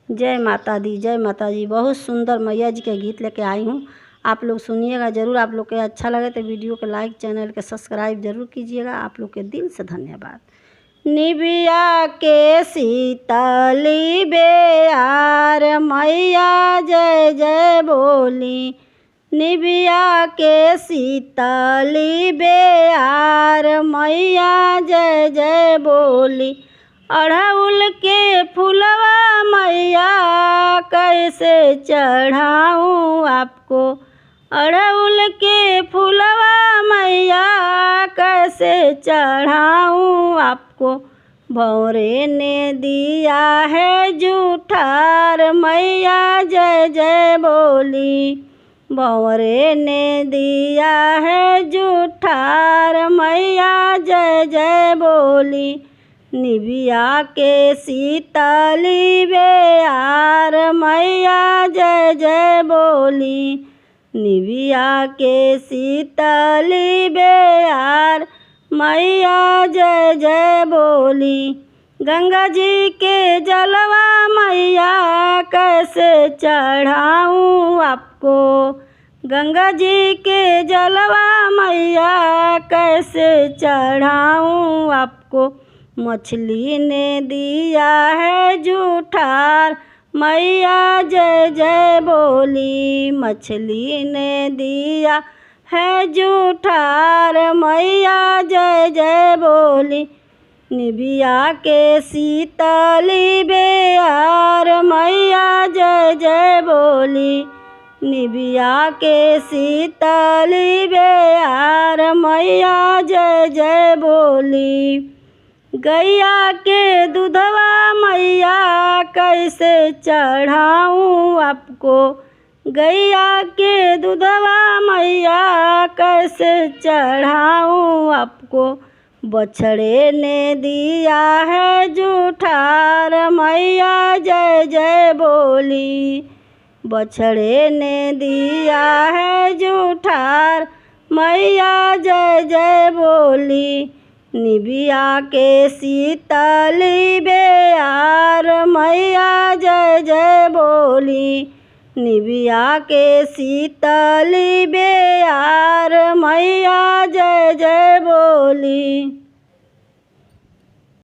जय माता दी, जय माता जी। बहुत सुंदर मैया जी के गीत लेके आई हूँ, आप लोग सुनिएगा ज़रूर। आप लोग के अच्छा लगे तो वीडियो को लाइक, चैनल के सब्सक्राइब ज़रूर कीजिएगा। आप लोग के दिल से धन्यवाद। निबिया के शीतली बेयार मैया जय जय बोली, निबिया के शीतली बेयार मैया जय जय बोली। अड़हुल के फूलवा मैया कैसे चढ़ाऊँ आपको, अड़हुल के फूलवा मैया कैसे चढ़ाऊँ आपको। भौरे ने दिया है जूठार मैया जय जय बोली, भौरे ने दिया है जूठार मैया जय जय बोली। निबिया के शीतली बेयार मैया जय जय बोली, निबिया के शीतली बेयार मैया जय जय बोली। गंगा जी के जलवा मैया कैसे चढ़ाऊँ आपको, गंगा जी के जलवा मैया कैसे चढ़ाऊँ आपको। मछली ने दिया है जूठार मैया जय जय बोली, मछली ने दिया है जूठार मैया जय जय बोली। निबिया के शीतली बेयार मैया जय जय बोली, निबिया के शीतली बेयार मैया जय जय बोली। गैया के दूधवा मैया कैसे चढ़ाऊँ आपको, गैया के दूधवा मैया कैसे चढ़ाऊँ आपको। बछड़े ने दिया है जूठार मैया जय जय बोली, बछड़े ने दिया है जूठार मैया जय जय बोली। निबिया के शीतली बेयार मैया जय जय बोली, निबिया के शीतली बेयार मैया जय जय बोली।